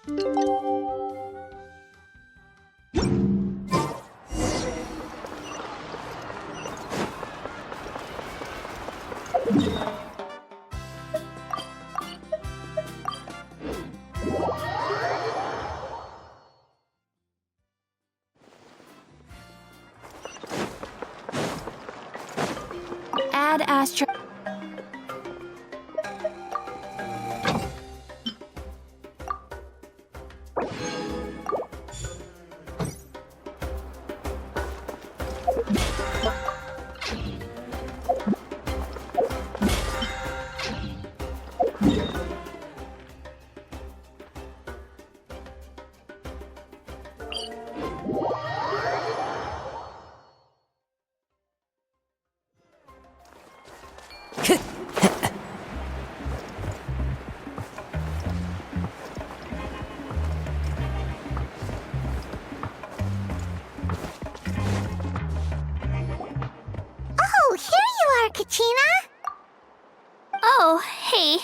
Add Astro. Oh, hey.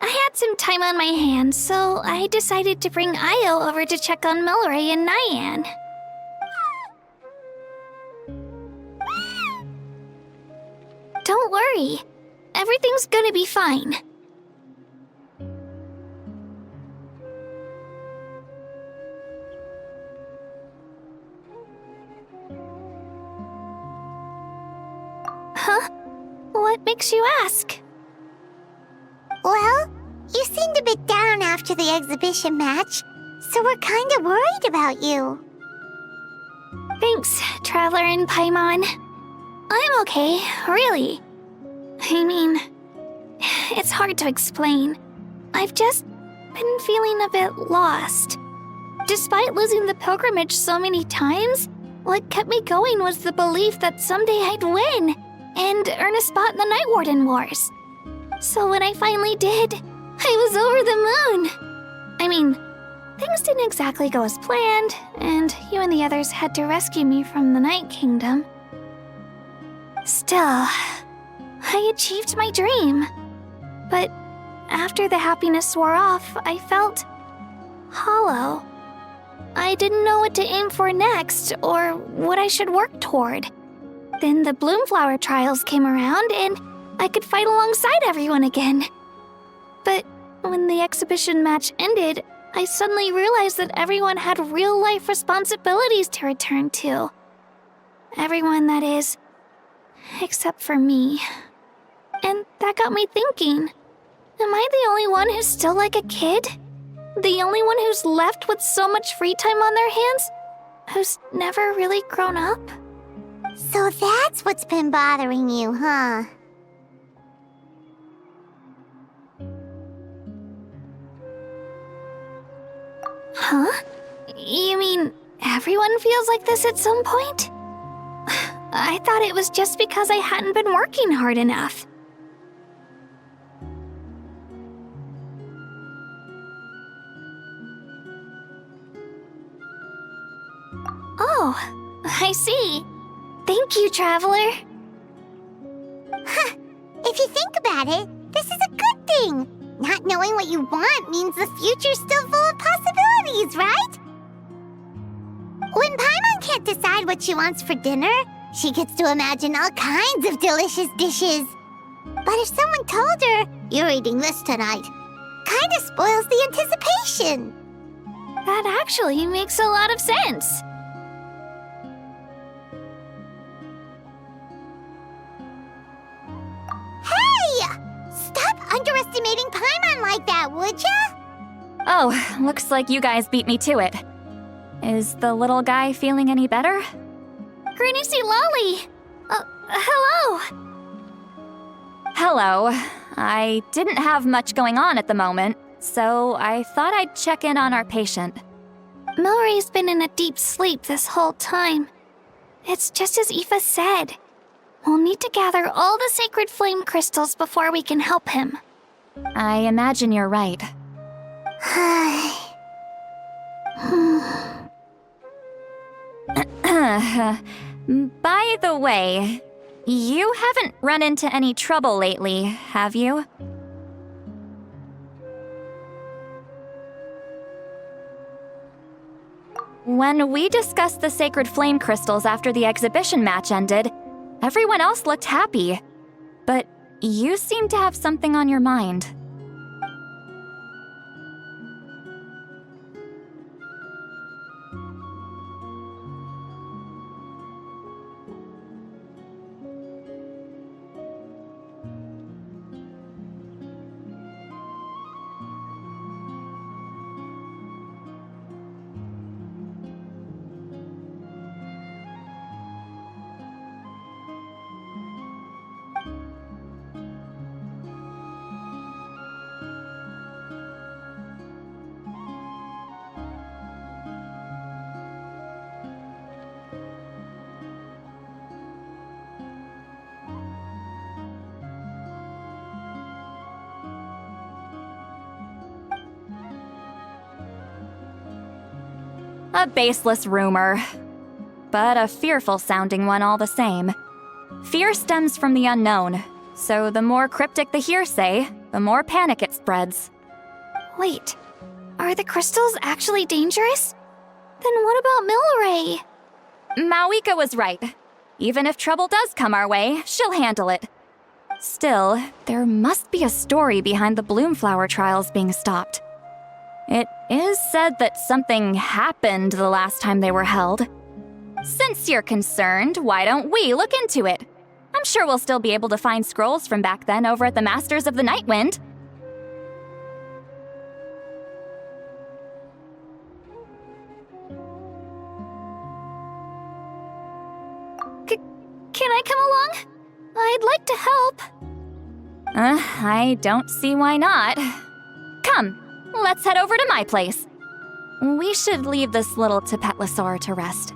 I had some time on my hands, so I decided to bring Io over to check on Melray and Nyan. Don't worry. Everything's gonna be fine. Huh? What makes you ask? Well, you seemed a bit down after the exhibition match, so we're kinda worried about you. Thanks, Traveler and Paimon. I'm okay, really. I mean, it's hard to explain. I've just been feeling a bit lost. Despite losing the pilgrimage so many times, what kept me going was the belief that someday I'd win and earn a spot in the Night Warden Wars. So when I finally did, I was over the moon. I mean, things didn't exactly go as planned, and you and the others had to rescue me from the Night Kingdom. Still, I achieved my dream. But after the happiness wore off, I felt hollow. I didn't know what to aim for next, or what I should work toward. Then the Bloomflower trials came around, and I could fight alongside everyone again. But when the exhibition match ended, I suddenly realized that everyone had real-life responsibilities to return to. Everyone, that is, except for me. And that got me thinking, am I the only one who's still like a kid? The only one who's left with so much free time on their hands? Who's never really grown up? So that's what's been bothering you, huh? Huh? You mean everyone feels like this at some point? I thought it was just because I hadn't been working hard enough. Oh, I see. Thank you, Traveler. Huh. If you think about it, this is a good thing. Not knowing what you want means the future's still full of possibilities, right? When Paimon can't decide what she wants for dinner, she gets to imagine all kinds of delicious dishes. But if someone told her, "You're eating this tonight," kinda spoils the anticipation. That actually makes a lot of sense. Hey! Stop underestimating Paimon like that, would ya? Oh, looks like you guys beat me to it. Is the little guy feeling any better? Granny Lolly! Hello! Hello. I didn't have much going on at the moment, so I thought I'd check in on our patient. Melray's been in a deep sleep this whole time. It's just as Aoife said. We'll need to gather all the sacred flame crystals before we can help him. I imagine you're right. By the way, you haven't run into any trouble lately, have you? When we discussed the sacred flame crystals after the exhibition match ended, everyone else looked happy. But you seem to have something on your mind. A baseless rumor, but a fearful-sounding one all the same. Fear stems from the unknown, so the more cryptic the hearsay, the more panic it spreads. Wait, are the crystals actually dangerous? Then what about Milray? Maoika was right. Even if trouble does come our way, she'll handle it. Still, there must be a story behind the Bloomflower trials being stopped. It is said that something happened the last time they were held. Since you're concerned, why don't we look into it? I'm sure we'll still be able to find scrolls from back then over at the Masters of the Nightwind. Can I come along? I'd like to help. I don't see why not. Come, let's head over to my place. We should leave this little Tapetlosaur to rest.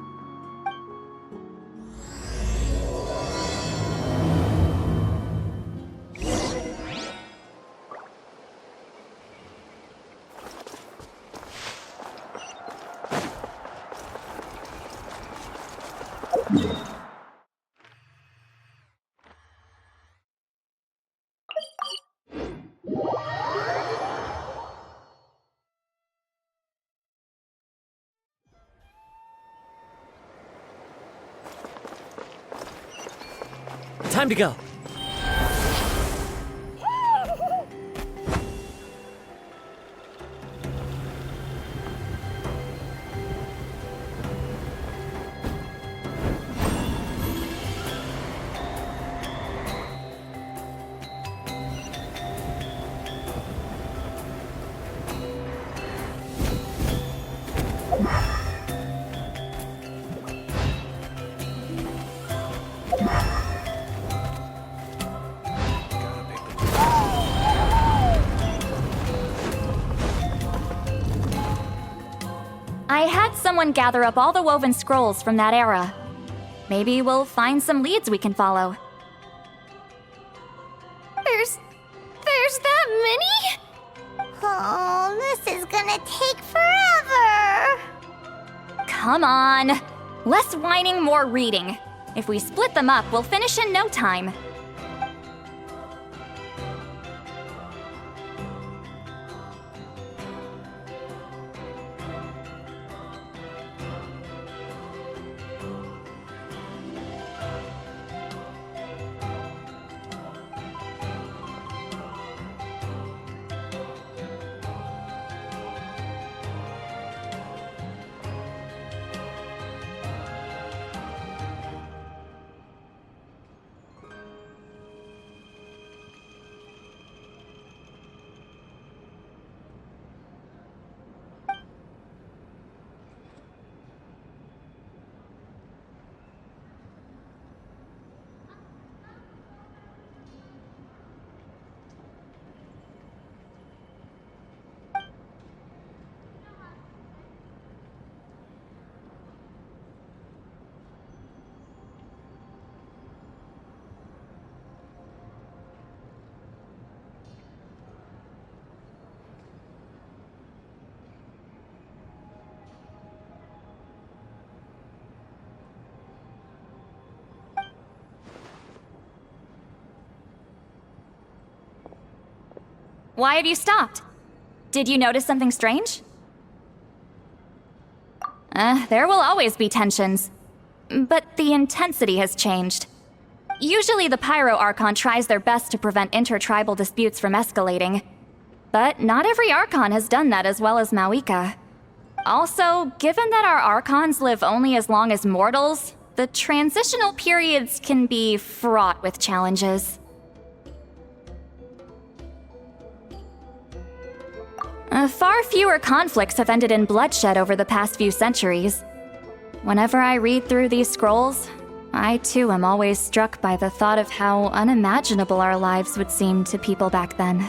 Time to go. I had someone gather up all the woven scrolls from that era. Maybe we'll find some leads we can follow. There's that many? Oh, this is gonna take forever. Come on! Less whining, more reading. If we split them up, we'll finish in no time. Why have you stopped? Did you notice something strange? There will always be tensions. But the intensity has changed. Usually the Pyro Archon tries their best to prevent intertribal disputes from escalating. But not every Archon has done that as well as miHoYo. Also, given that our Archons live only as long as mortals, the transitional periods can be fraught with challenges. Far fewer conflicts have ended in bloodshed over the past few centuries. Whenever I read through these scrolls, I too am always struck by the thought of how unimaginable our lives would seem to people back then.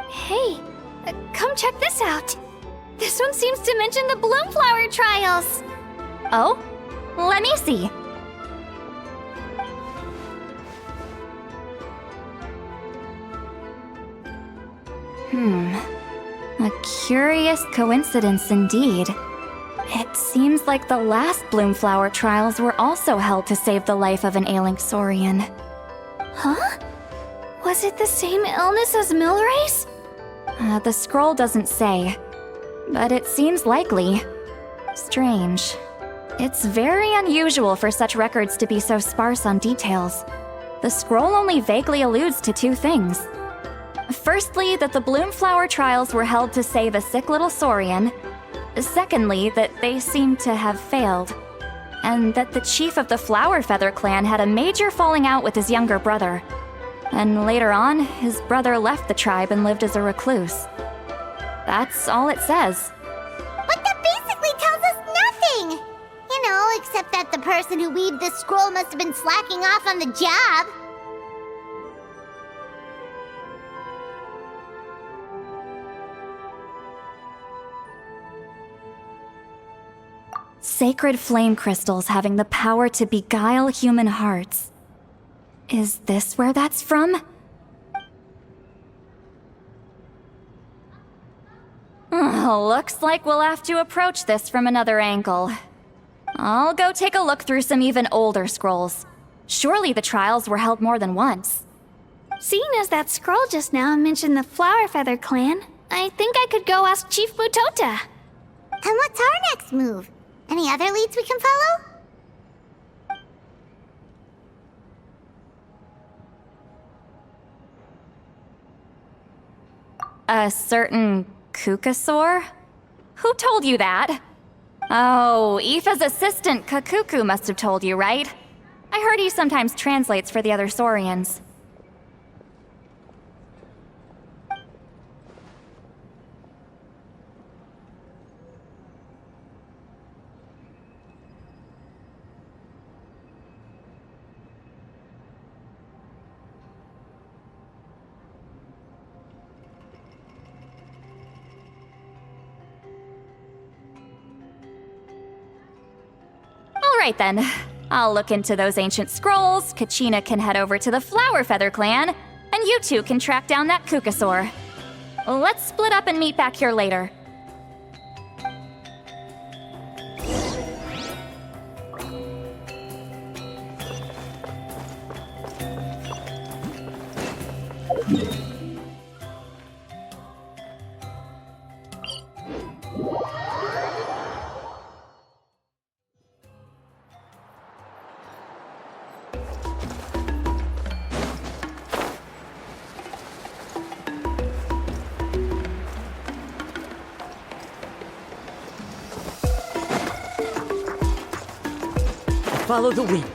Hey, come check this out. This one seems to mention the Bloomflower trials. Oh? Let me see. A curious coincidence indeed. It seems like the last Bloomflower trials were also held to save the life of an ailing Saurian. Huh? Was it the same illness as Milrace? The scroll doesn't say, but it seems likely. Strange. It's very unusual for such records to be so sparse on details. The scroll only vaguely alludes to two things. Firstly, that the Bloomflower trials were held to save a sick little Saurian. Secondly, that they seem to have failed. And that the chief of the Flower Feather clan had a major falling out with his younger brother. And later on, his brother left the tribe and lived as a recluse. That's all it says. But that basically tells us nothing! You know, except that the person who weaved this scroll must have been slacking off on the job. Sacred flame crystals having the power to beguile human hearts. Is this where that's from? Looks like we'll have to approach this from another angle. I'll go take a look through some even older scrolls. Surely the trials were held more than once. Seeing as that scroll just now mentioned the Flower Feather clan, I think I could go ask Chief Mutota. And what's our next move? Any other leads we can follow? A certain Kukasaur? Who told you that? Oh, Aoife's assistant Kakuku must have told you, right? I heard he sometimes translates for the other Saurians. Alright then. I'll look into those ancient scrolls, Kachina can head over to the Flower Feather clan, and you two can track down that Kukasaur. Let's split up and meet back here later. Follow the wind.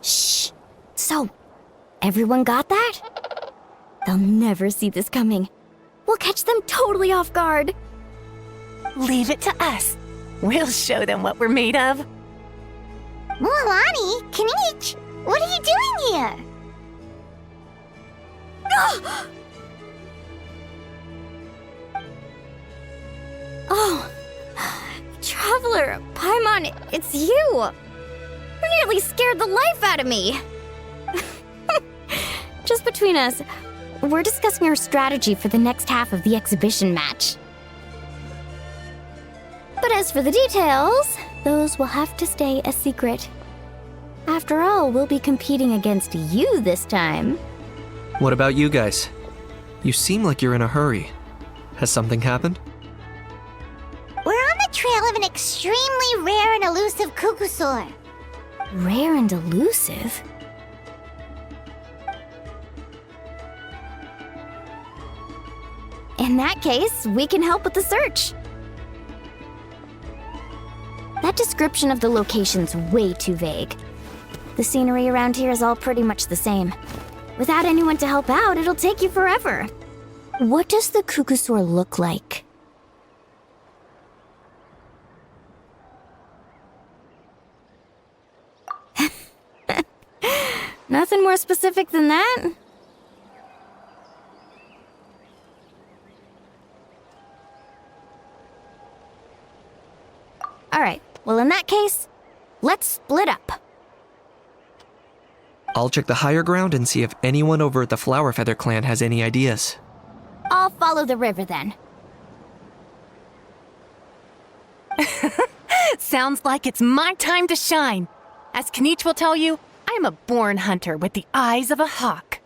Shh. So, everyone got that? They'll never see this coming. We'll catch them totally off guard. Leave it to us. We'll show them what we're made of. Mualani, Kinich, what are you doing here? Oh, Traveler, Paimon, it's you! You nearly scared the life out of me! Just between us, we're discussing our strategy for the next half of the exhibition match. But as for the details, those will have to stay a secret. After all, we'll be competing against you this time. What about you guys? You seem like you're in a hurry. Has something happened? We're on the trail of an extremely rare and elusive Kukusaur. Rare and elusive? In that case, we can help with the search. That description of the location's way too vague. The scenery around here is all pretty much the same. Without anyone to help out, it'll take you forever. What does the Kukusaur look like? Nothing more specific than that? Alright, well in that case, let's split up. I'll check the higher ground and see if anyone over at the Flower Feather clan has any ideas. I'll follow the river then. Sounds like it's my time to shine. As Kinich will tell you, I'm a born hunter with the eyes of a hawk.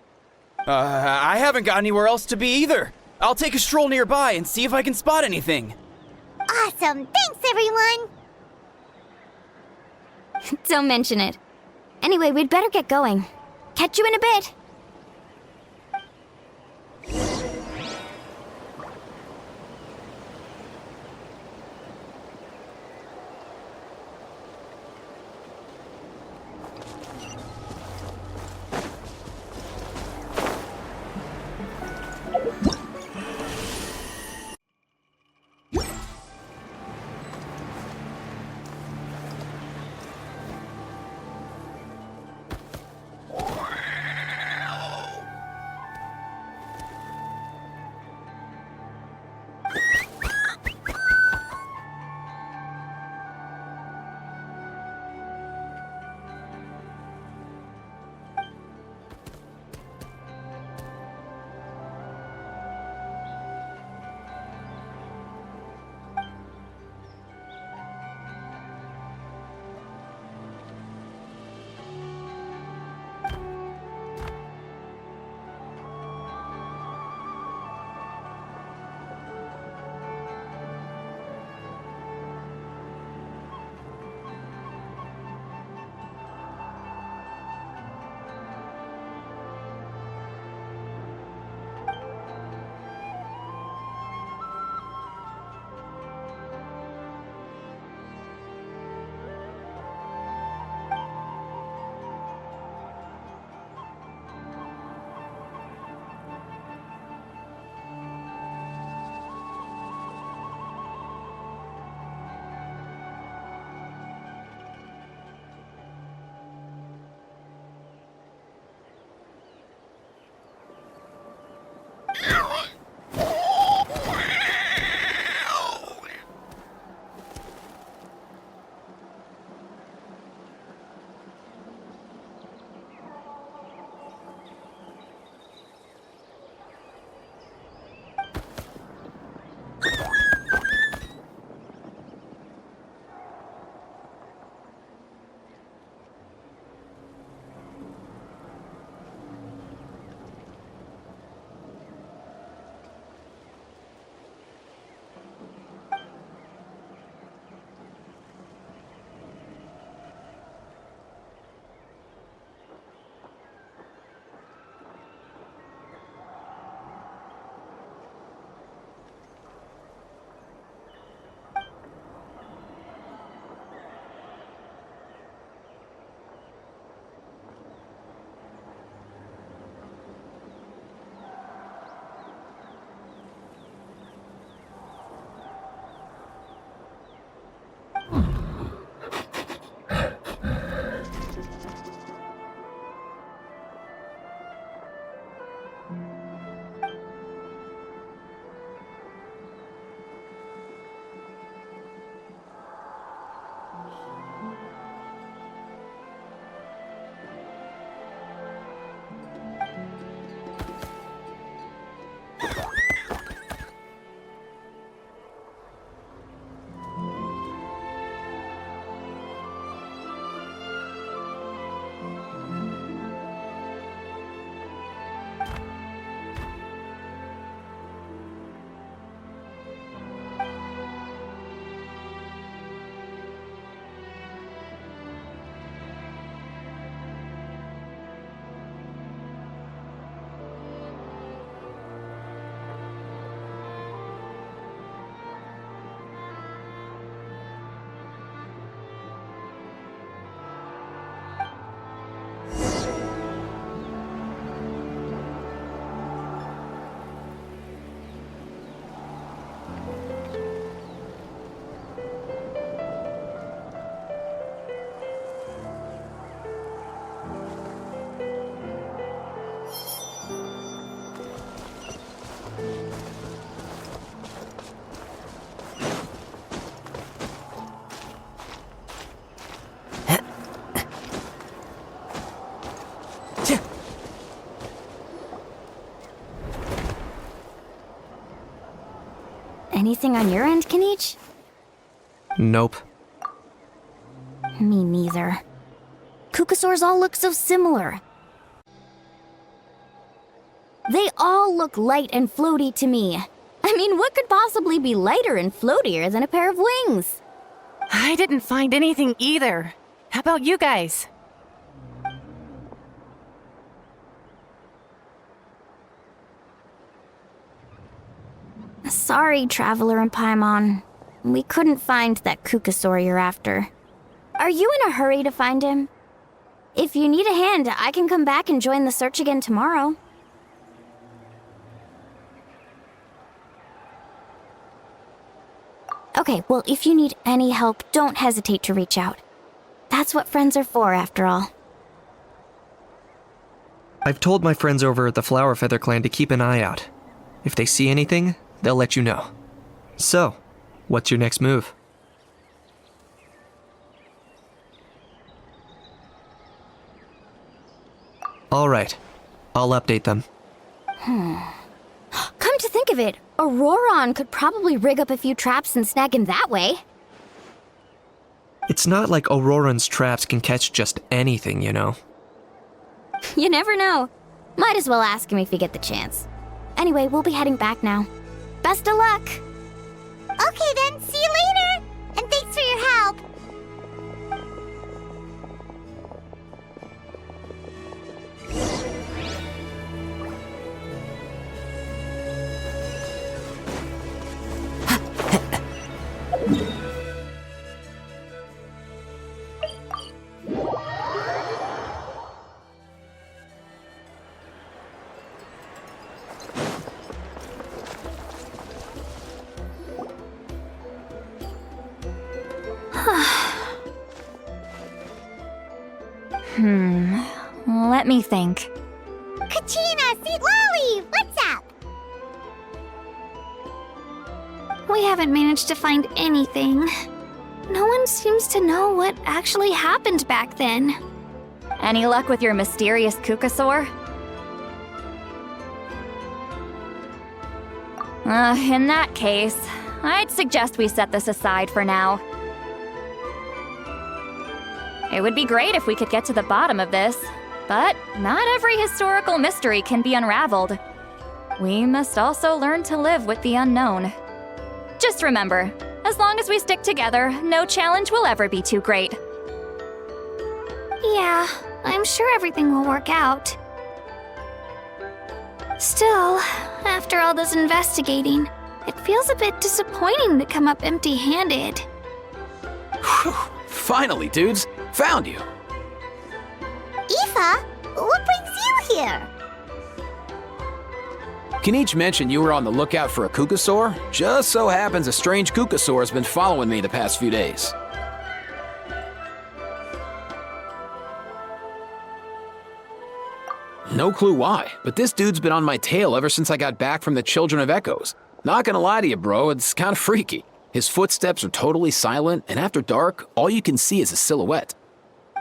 I haven't got anywhere else to be either. I'll take a stroll nearby and see if I can spot anything. Awesome, thanks everyone! Don't mention it. Anyway, we'd better get going. Catch you in a bit. Anything on your end, Kenichi? Nope. Me neither. Kukasaurs all look so similar. They all look light and floaty to me. I mean, what could possibly be lighter and floatier than a pair of wings? I didn't find anything either. How about you guys? Sorry, Traveler and Paimon. We couldn't find that Kukasaur you're after. Are you in a hurry to find him? If you need a hand, I can come back and join the search again tomorrow. Okay, well, if you need any help, don't hesitate to reach out. That's what friends are for, after all. I've told my friends over at the Flower Feather Clan to keep an eye out. If they see anything, they'll let you know. So, what's your next move? Alright, I'll update them. Come to think of it, Auroron could probably rig up a few traps and snag him that way. It's not like Auroran's traps can catch just anything, you know. You never know. Might as well ask him if you get the chance. Anyway, we'll be heading back now. Best of luck! Okay then, see you later! And thanks for your help! Let me think. Kachina, Seat Lolly, what's up? we haven't managed to find anything. No one seems to know what actually happened back then. Any luck with your mysterious Kukasaur? In that case, I'd suggest we set this aside for now. It would be great if we could get to the bottom of this, but not every historical mystery can be unraveled. We must also learn to live with the unknown. Just remember, as long as we stick together, no challenge will ever be too great. Yeah, I'm sure everything will work out. Still, after all this investigating, it feels a bit disappointing to come up empty-handed. Whew. Finally, dudes. Found you. Aoife, what brings you here? Kinich mentioned you were on the lookout for a Kukasaur. Just so happens a strange Kukasaur has been following me the past few days. No clue why, but this dude's been on my tail ever since I got back from the Children of Echoes. Not gonna lie to you, bro, it's kind of freaky. His footsteps are totally silent, and after dark, all you can see is a silhouette.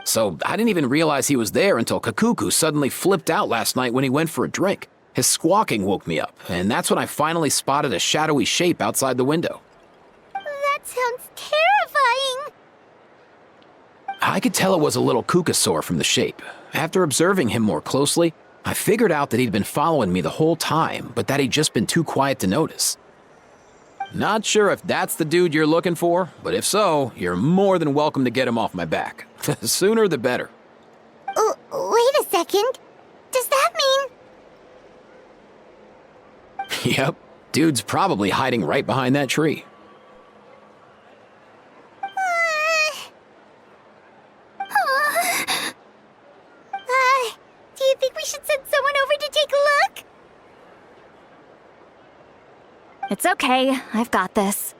So I didn't even realize he was there until Kakuku suddenly flipped out last night when he went for a drink. His squawking woke me up, and that's when I finally spotted a shadowy shape outside the window. That sounds terrifying. I could tell it was a little Kukasaur from the shape. After observing him more closely, I figured out that he'd been following me the whole time, but that he'd just been too quiet to notice. Not sure if that's the dude you're looking for, but if so, you're more than welcome to get him off my back. The sooner the better. Wait a second. Does that mean... Yep, dude's probably hiding right behind that tree. Do you think we should send someone over to take a look? It's okay, I've got this.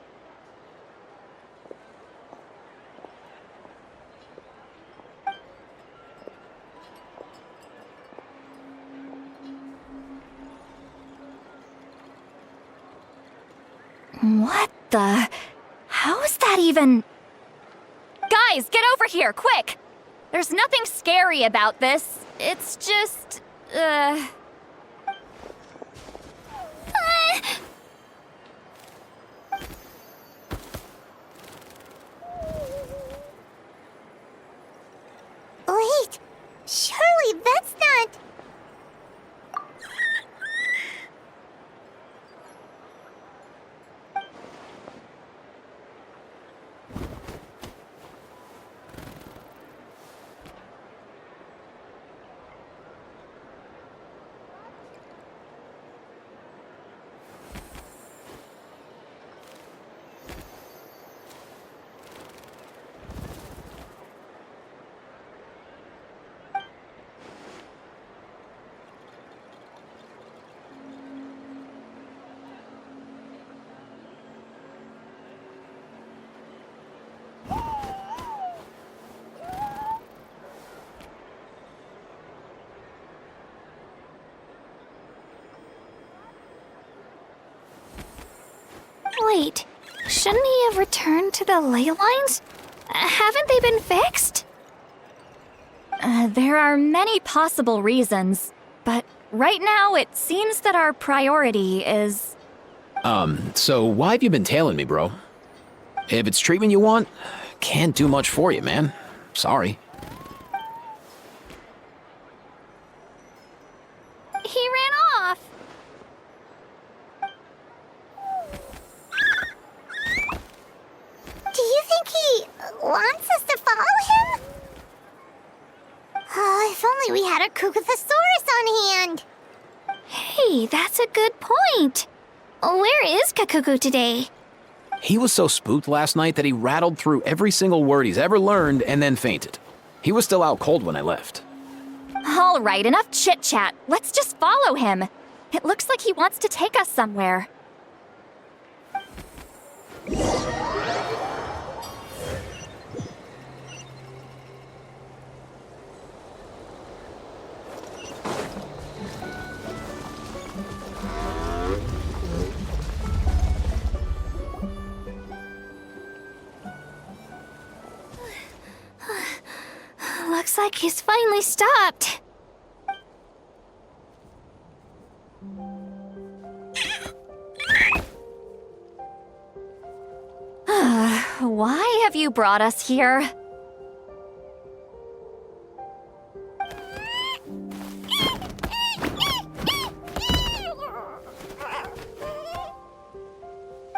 What the... How is that even... Guys, get over here, quick! There's nothing scary about this. It's just... Wait, surely that's not... Wait, shouldn't he have returned to the ley lines? Haven't they been fixed? There are many possible reasons, but right now it seems that our priority is... So why have you been tailing me, bro? If it's treatment you want, can't do much for you, man. Sorry. He ran off. Do you think he wants us to follow him? Oh, if only we had a Kukathosaurus on hand. Hey, that's a good point. Where is Kakuku today? He was so spooked last night that he rattled through every single word he's ever learned and then fainted. He was still out cold when I left. All right, enough chit-chat. Let's just follow him. It looks like he wants to take us somewhere. Looks like he's finally stopped. Why have you brought us here?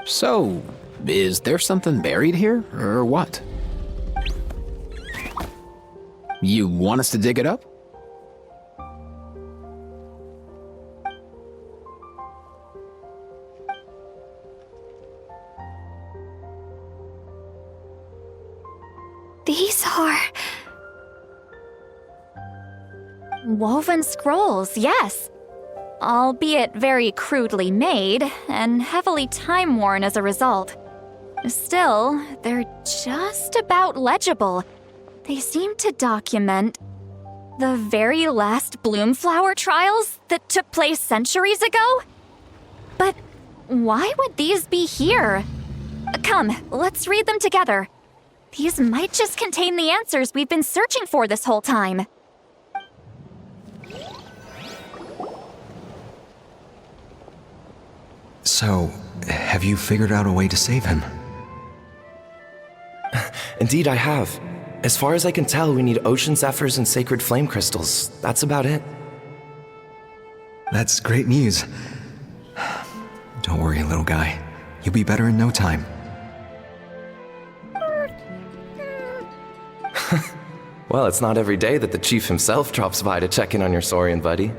So, is there something buried here, or what? You want us to dig it up? These are... Woven scrolls, yes. Albeit very crudely made, and heavily time-worn as a result. Still, they're just about legible. They seem to document the very last Bloomflower trials that took place centuries ago? But why would these be here? Come, let's read them together. These might just contain the answers we've been searching for this whole time. So, have you figured out a way to save him? Indeed, I have. As far as I can tell, we need ocean zephyrs and sacred flame crystals. That's about it. That's great news. Don't worry, little guy. You'll be better in no time. Well, it's not every day that the chief himself drops by to check in on your Saurian buddy.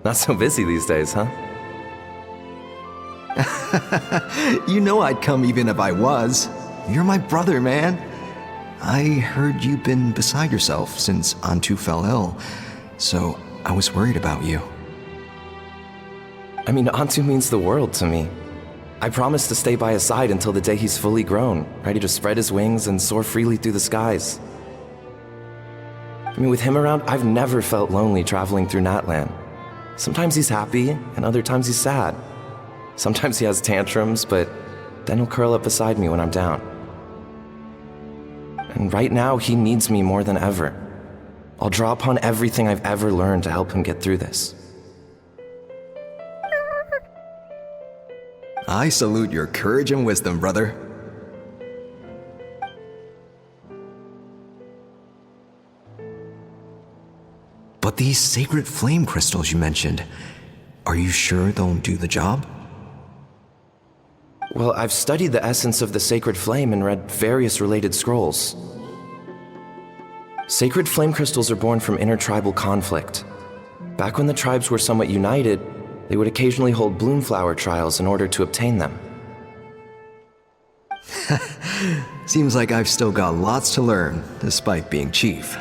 Not so busy these days, huh? You know I'd come even if I was. You're my brother, man. I heard you've been beside yourself since Antu fell ill, so I was worried about you. I mean, Antu means the world to me. I promised to stay by his side until the day he's fully grown, ready to spread his wings and soar freely through the skies. I mean, with him around, I've never felt lonely traveling through Natlan. Sometimes he's happy, and other times he's sad. Sometimes he has tantrums, but then he'll curl up beside me when I'm down. And right now, he needs me more than ever. I'll draw upon everything I've ever learned to help him get through this. I salute your courage and wisdom, brother. But these sacred flame crystals you mentioned, are you sure they'll do the job? Well, I've studied the essence of the sacred flame and read various related scrolls. Sacred flame crystals are born from intertribal conflict. Back when the tribes were somewhat united, they would occasionally hold Bloomflower trials in order to obtain them. Seems like I've still got lots to learn, despite being chief.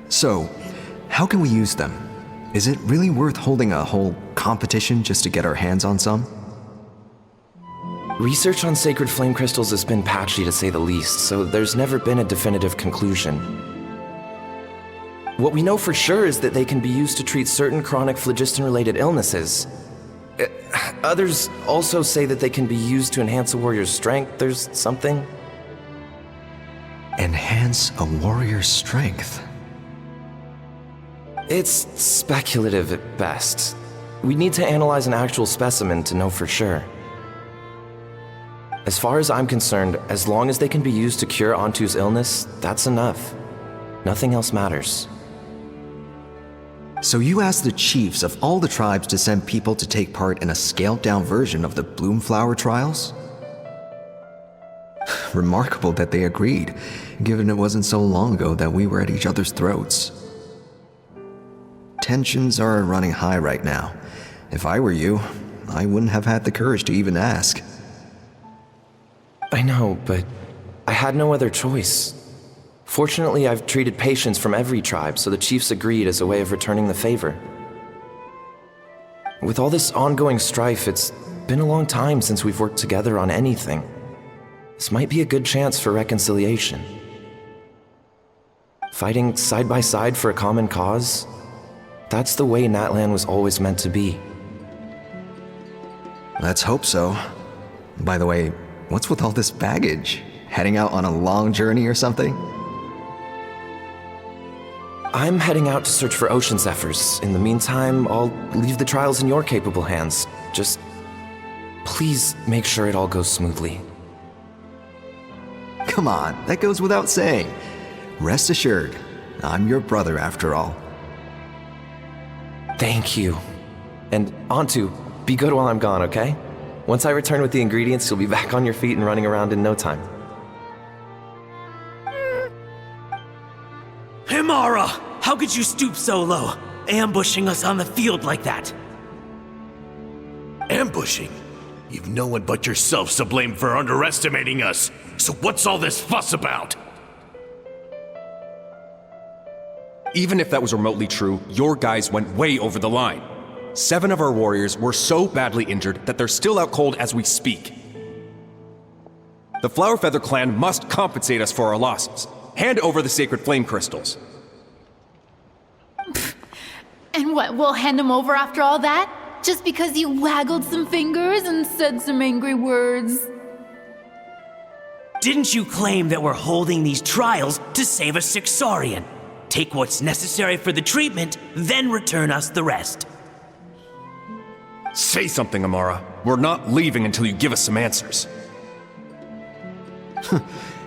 So, how can we use them? Is it really worth holding a whole competition just to get our hands on some? Research on sacred flame crystals has been patchy to say the least, so there's never been a definitive conclusion. What we know for sure is that they can be used to treat certain chronic phlogiston-related illnesses. Others also say that they can be used to enhance a warrior's strength. There's something. Enhance a warrior's strength? It's speculative at best. We need to analyze an actual specimen to know for sure. As far as I'm concerned, as long as they can be used to cure Antu's illness, that's enough. Nothing else matters. So you asked the chiefs of all the tribes to send people to take part in a scaled-down version of the Bloomflower trials? Remarkable that they agreed, given it wasn't so long ago that we were at each other's throats. Tensions are running high right now. If I were you, I wouldn't have had the courage to even ask. I know, but I had no other choice. Fortunately, I've treated patients from every tribe, so the chiefs agreed as a way of returning the favor. With all this ongoing strife, it's been a long time since we've worked together on anything. This might be a good chance for reconciliation. Fighting side by side for a common cause, that's the way Natlan was always meant to be. Let's hope so. By the way, what's with all this baggage? Heading out on a long journey or something? I'm heading out to search for ocean zephyrs. In the meantime, I'll leave the trials in your capable hands. Just please make sure it all goes smoothly. Come on, that goes without saying. Rest assured, I'm your brother after all. Thank you. And Antu, be good while I'm gone, okay? Once I return with the ingredients, you'll be back on your feet and running around in no time. Himara! How could you stoop so low, ambushing us on the field like that? Ambushing? You've no one but yourself to blame for underestimating us. So what's all this fuss about? Even if that was remotely true, your guys went way over the line. 7 of our warriors were so badly injured that they're still out cold as we speak. The Flower Feather clan must compensate us for our losses. Hand over the sacred flame crystals. And what, we'll hand them over after all that? Just because you waggled some fingers and said some angry words? Didn't you claim that we're holding these trials to save a sick Saurian? Take what's necessary for the treatment, then return us the rest. Say something, Amara. We're not leaving until you give us some answers.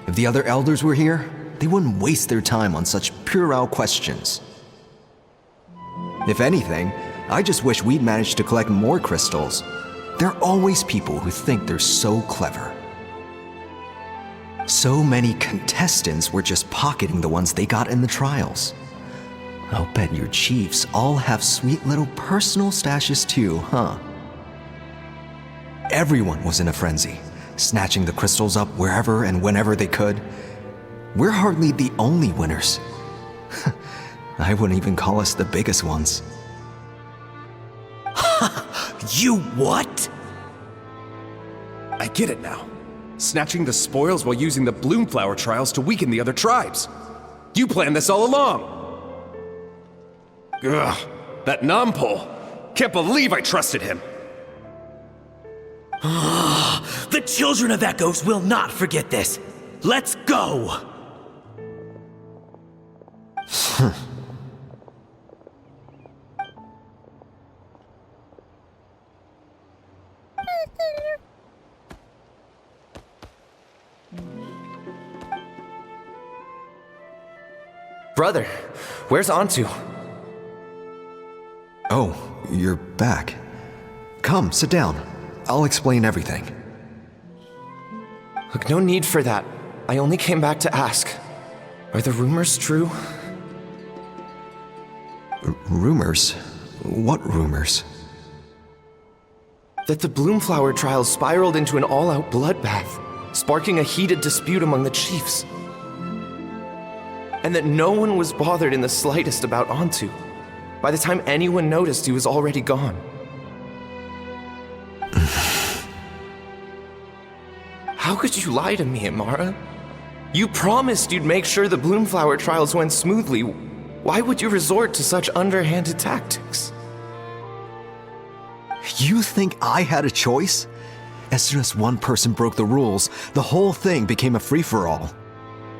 If the other elders were here, they wouldn't waste their time on such puerile questions. If anything, I just wish we'd managed to collect more crystals. There are always people who think they're so clever. So many contestants were just pocketing the ones they got in the trials. I'll bet your chiefs all have sweet little personal stashes too, huh? Everyone was in a frenzy, snatching the crystals up wherever and whenever they could. We're hardly the only winners. I wouldn't even call us the biggest ones. You what? I get it now. Snatching the spoils while using the Bloomflower trials to weaken the other tribes. You planned this all along! Ugh, that Nampole. Can't believe I trusted him. The children of Echoes will not forget this. Let's go! Brother, where's Antu? Oh, you're back. Come, sit down. I'll explain everything. Look, no need for that. I only came back to ask. Are the rumors true? Rumors? What rumors? That the Bloomflower trials spiraled into an all-out bloodbath, sparking a heated dispute among the chiefs. And that no one was bothered in the slightest about Antu. By the time anyone noticed, he was already gone. How could you lie to me, Amara? You promised you'd make sure the Bloomflower trials went smoothly. Why would you resort to such underhanded tactics? You think I had a choice? As soon as one person broke the rules, the whole thing became a free-for-all.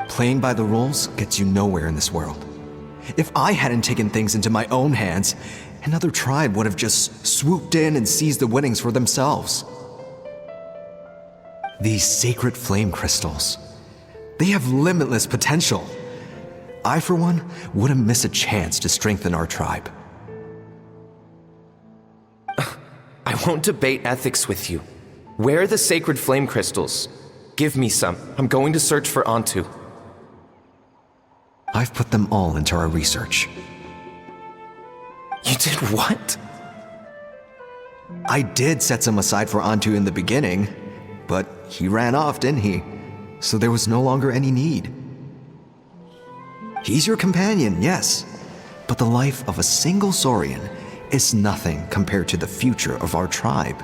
Playing by the rules gets you nowhere in this world. If I hadn't taken things into my own hands, another tribe would have just swooped in and seized the winnings for themselves. These sacred flame crystals, they have limitless potential. I, for one, wouldn't miss a chance to strengthen our tribe. I won't debate ethics with you. Where are the sacred flame crystals? Give me some. I'm going to search for Antu. I've put them all into our research. You did what? I did set some aside for Antu in the beginning, but he ran off, didn't he? So there was no longer any need. He's your companion, yes, but the life of a single Saurian is nothing compared to the future of our tribe.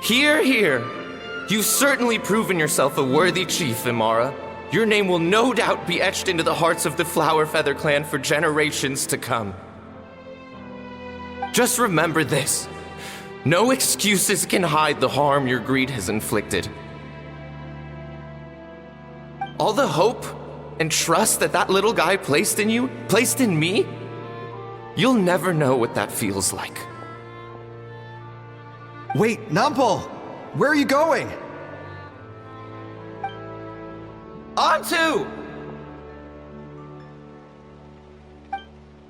Hear, hear. You've certainly proven yourself a worthy chief, Imara. Your name will no doubt be etched into the hearts of the Flower Feather clan for generations to come. Just remember this. No excuses can hide the harm your greed has inflicted. All the hope and trust that that little guy placed in you, placed in me, you'll never know what that feels like. Wait, Nampal! Where are you going? Onto!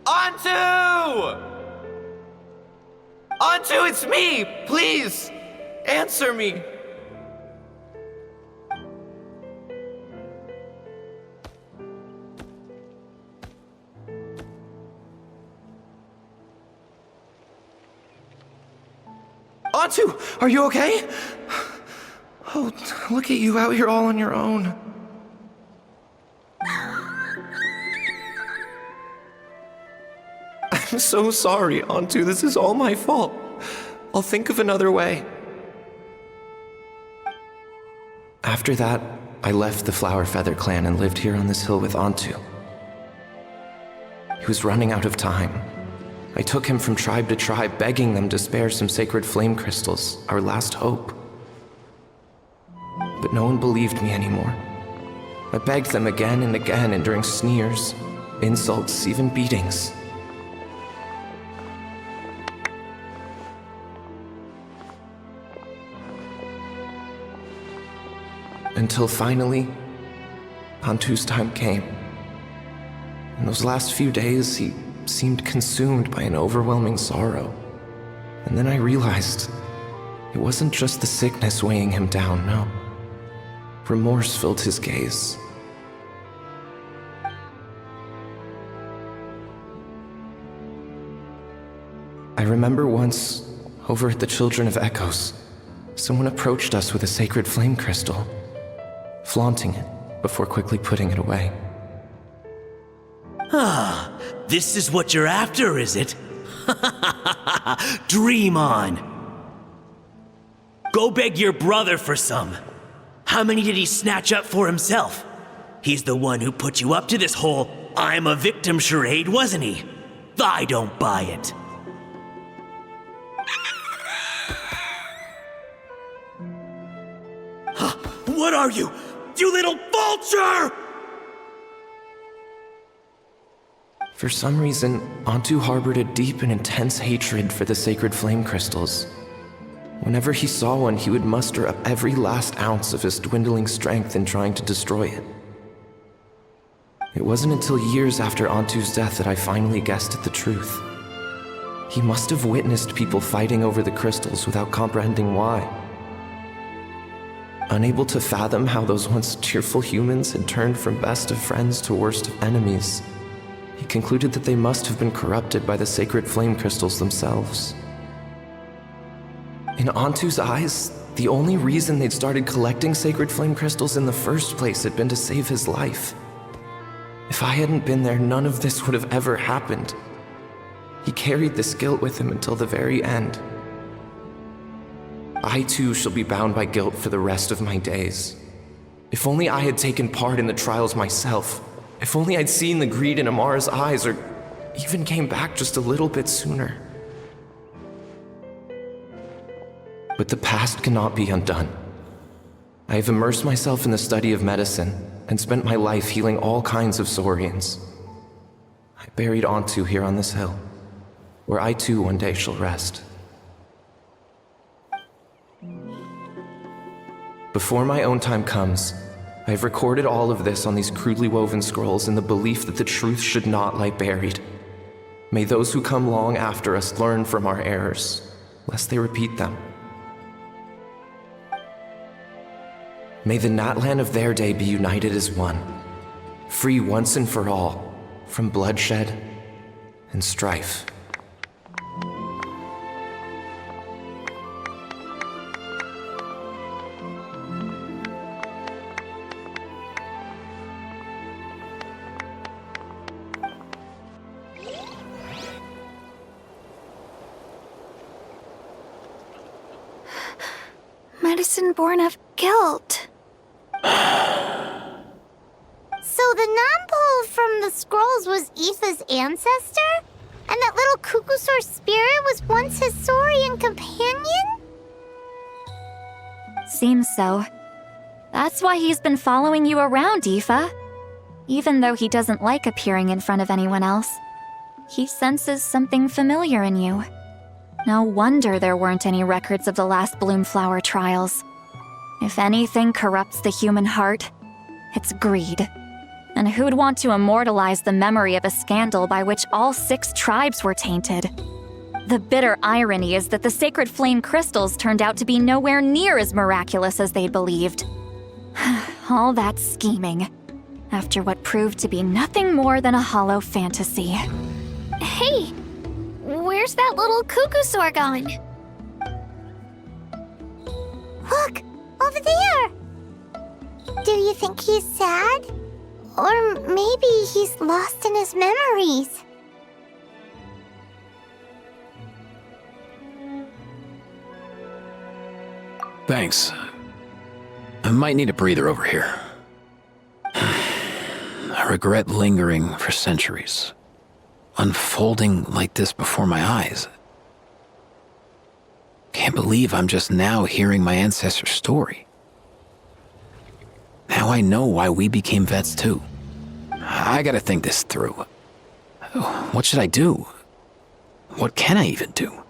Onto! Onto, it's me! Please, answer me! Onto, are you okay? Oh, look at you out here all on your own. I'm so sorry, Onto. This is all my fault. I'll think of another way. After that, I left the Flower Feather clan and lived here on this hill with Onto. He was running out of time. I took him from tribe to tribe, begging them to spare some sacred flame crystals, our last hope. But no one believed me anymore. I begged them again and again, enduring sneers, insults, even beatings. Until finally, Onto's time came. In those last few days, he seemed consumed by an overwhelming sorrow. And then I realized it wasn't just the sickness weighing him down, no. Remorse filled his gaze. I remember once, over at the Children of Echoes, someone approached us with a sacred flame crystal, flaunting it before quickly putting it away. Ah, this is what you're after, is it? Dream on. Go beg your brother for some. How many did he snatch up for himself? He's the one who put you up to this whole I'm a victim charade, wasn't he? I don't buy it. What are you? You little vulture! For some reason, Onto harbored a deep and intense hatred for the sacred flame crystals. Whenever he saw one, he would muster up every last ounce of his dwindling strength in trying to destroy it. It wasn't until years after Onto's death that I finally guessed at the truth. He must have witnessed people fighting over the crystals without comprehending why. Unable to fathom how those once cheerful humans had turned from best of friends to worst of enemies, he concluded that they must have been corrupted by the sacred flame crystals themselves. In Onto's eyes, the only reason they'd started collecting sacred flame crystals in the first place had been to save his life. If I hadn't been there, none of this would have ever happened. He carried this guilt with him until the very end. I too shall be bound by guilt for the rest of my days. If only I had taken part in the trials myself. If only I'd seen the greed in Amara's eyes, or even came back just a little bit sooner. But the past cannot be undone. I have immersed myself in the study of medicine and spent my life healing all kinds of Saurians. I buried Onto here on this hill, where I too one day shall rest. Before my own time comes, I have recorded all of this on these crudely woven scrolls in the belief that the truth should not lie buried. May those who come long after us learn from our errors, lest they repeat them. May the Natlan of their day be united as one, free once and for all from bloodshed and strife. Medicine born of guilt. So the non-pole from the scrolls was Aoife's ancestor? And that little Kukusaur spirit was once his Saurian companion? Seems so. That's why he's been following you around, Aoife. Even though he doesn't like appearing in front of anyone else, he senses something familiar in you. No wonder there weren't any records of the last Bloomflower trials. If anything corrupts the human heart, it's greed. And who'd want to immortalize the memory of a scandal by which all 6 tribes were tainted? The bitter irony is that the sacred flame crystals turned out to be nowhere near as miraculous as they'd believed. All that scheming, after what proved to be nothing more than a hollow fantasy. Hey, where's that little Kukusaur gone? Look, over there! Do you think he's sad? Or maybe he's lost in his memories? Thanks. I might need a breather over here. I regret lingering for centuries, unfolding like this before my eyes. Can't believe I'm just now hearing my ancestor's story. Now I know why we became vets too. I gotta think this through. What should I do? What can I even do?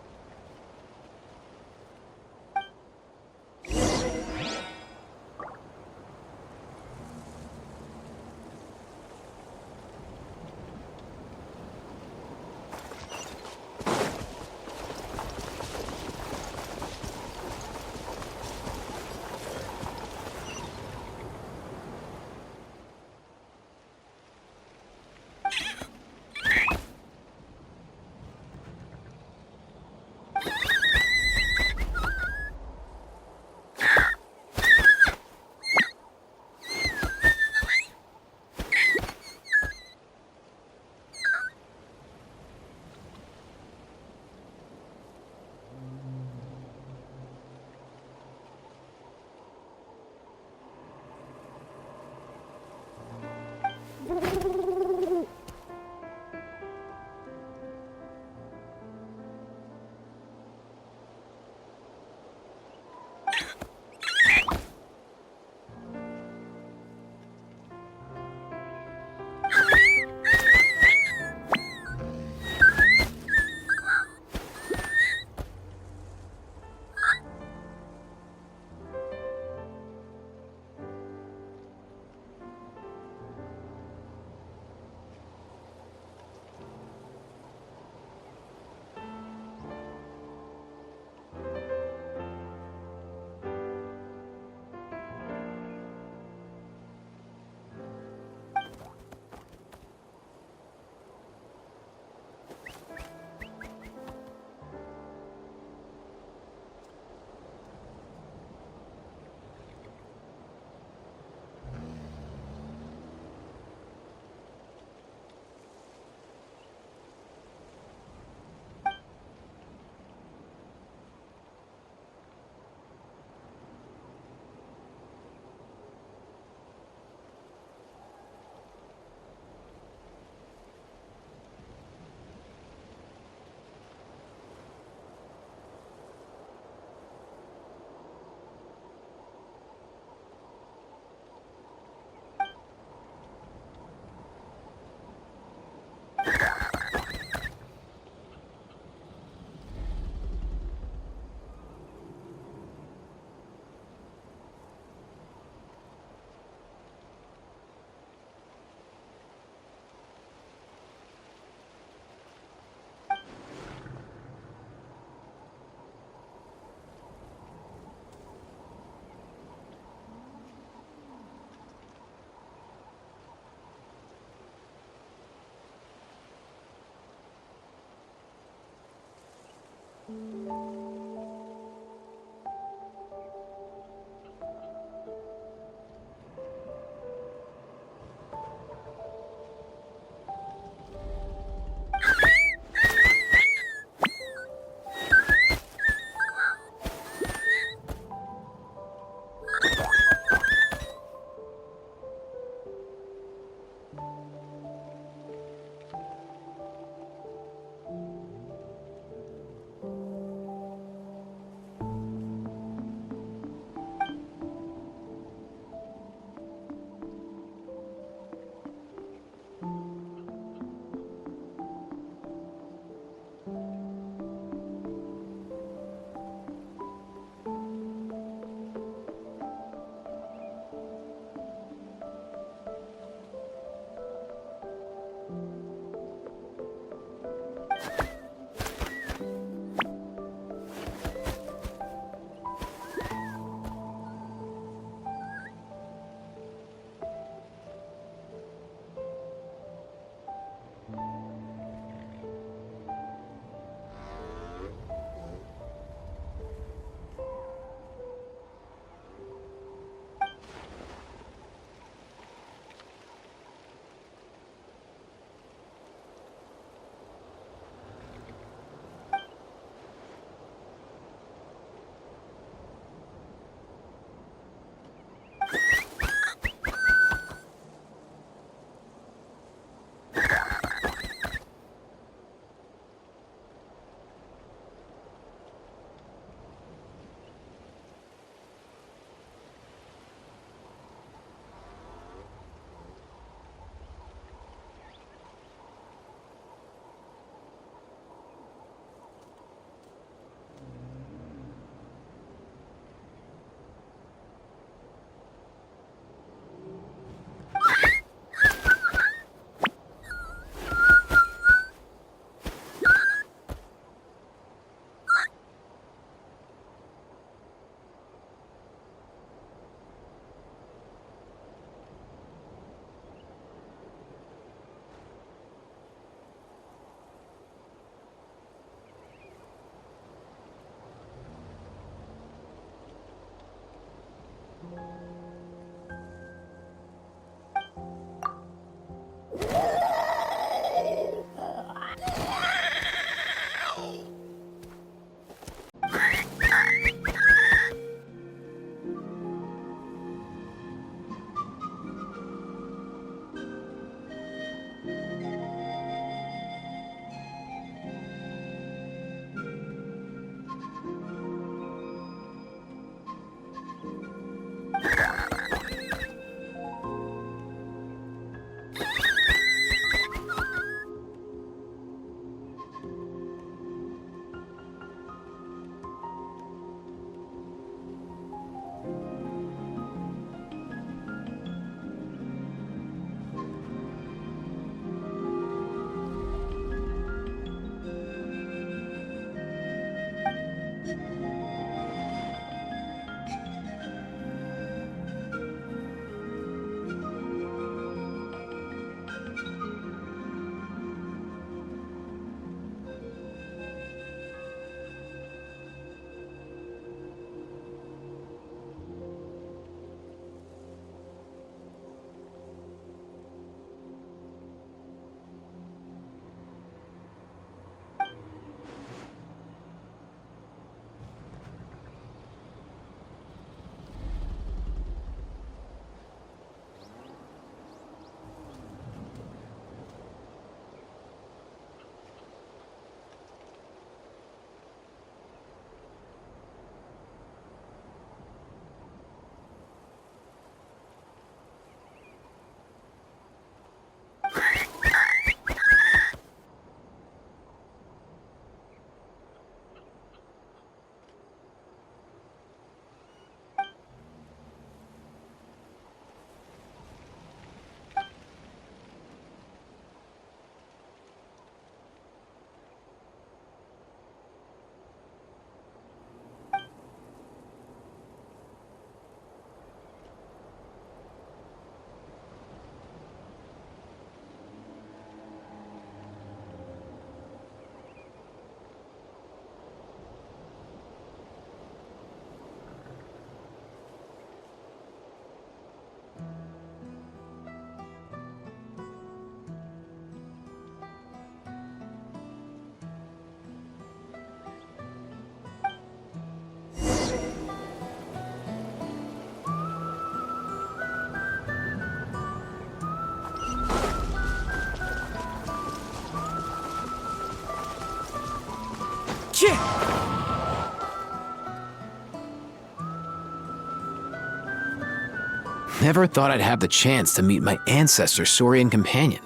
Never thought I'd have the chance to meet my ancestor Saurian companion.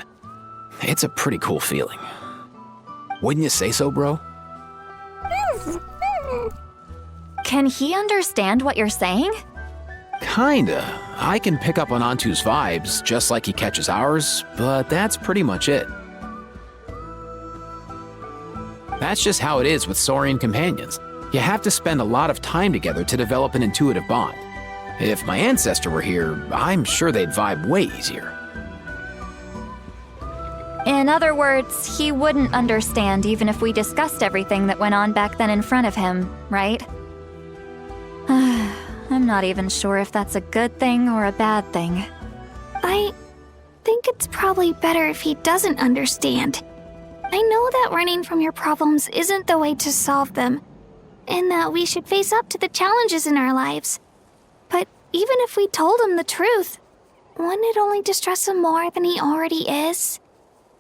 It's a pretty cool feeling. Wouldn't you say so, bro? Can he understand what you're saying? Kinda. I can pick up on Antu's vibes, just like he catches ours, but that's pretty much it. That's just how it is with Saurian companions. You have to spend a lot of time together to develop an intuitive bond. If my ancestor were here, I'm sure they'd vibe way easier. In other words, he wouldn't understand even if we discussed everything that went on back then in front of him, right? I'm not even sure if that's a good thing or a bad thing. I think it's probably better if he doesn't understand. I know that running from your problems isn't the way to solve them, and that we should face up to the challenges in our lives. But even if we told him the truth, wouldn't it only distress him more than he already is?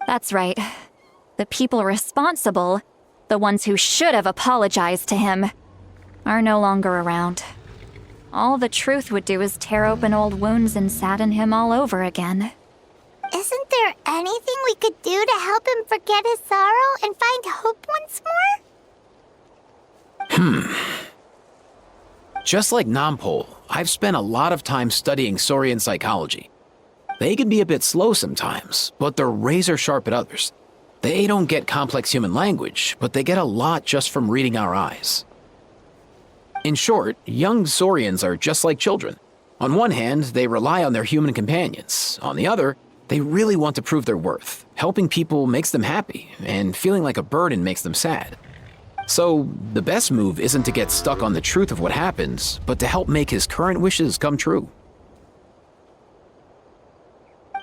That's right. The people responsible, the ones who should have apologized to him, are no longer around. All the truth would do is tear open old wounds and sadden him all over again. Isn't there anything we could do to help him forget his sorrow and find hope once more? Just like Nampol, I've spent a lot of time studying Saurian psychology. They can be a bit slow sometimes, but they're razor sharp at others. They don't get complex human language, but they get a lot just from reading our eyes. In short, young Saurians are just like children. On one hand, they rely on their human companions. On the other, they really want to prove their worth. Helping people makes them happy, and feeling like a burden makes them sad. So, the best move isn't to get stuck on the truth of what happens, but to help make his current wishes come true.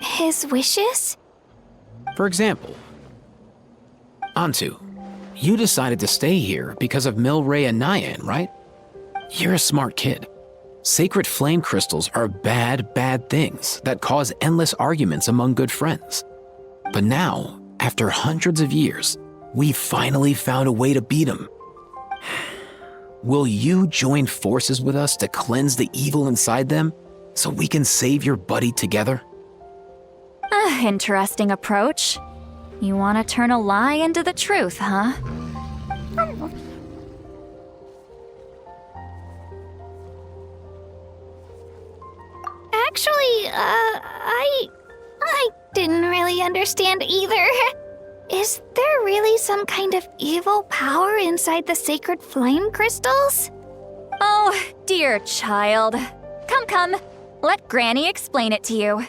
His wishes? For example, Antu, you decided to stay here because of Milray and Nyan, right? You're a smart kid. Sacred flame crystals are bad, bad things that cause endless arguments among good friends. But now, after hundreds of years, we finally found a way to beat them. Will you join forces with us to cleanse the evil inside them so we can save your buddy together? Interesting approach. You want to turn a lie into the truth, huh? Actually, I didn't really understand either. Is there really some kind of evil power inside the sacred flame crystals? Oh, dear child. Come. Let Granny explain it to you.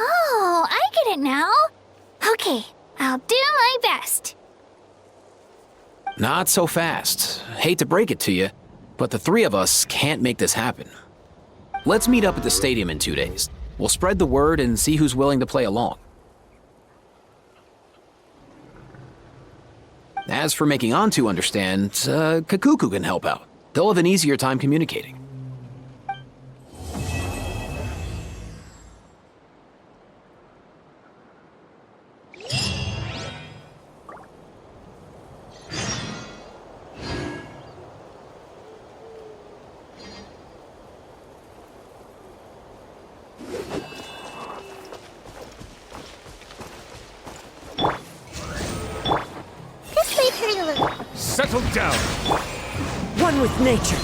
Oh, I get it now. Okay, I'll do my best. Not so fast. Hate to break it to you, but the three of us can't make this happen. Let's meet up at the stadium in 2 days. We'll spread the word and see who's willing to play along. As for making Antu understand, Kakuku can help out. They'll have an easier time communicating. This way, Turtle. Settle down. One with nature.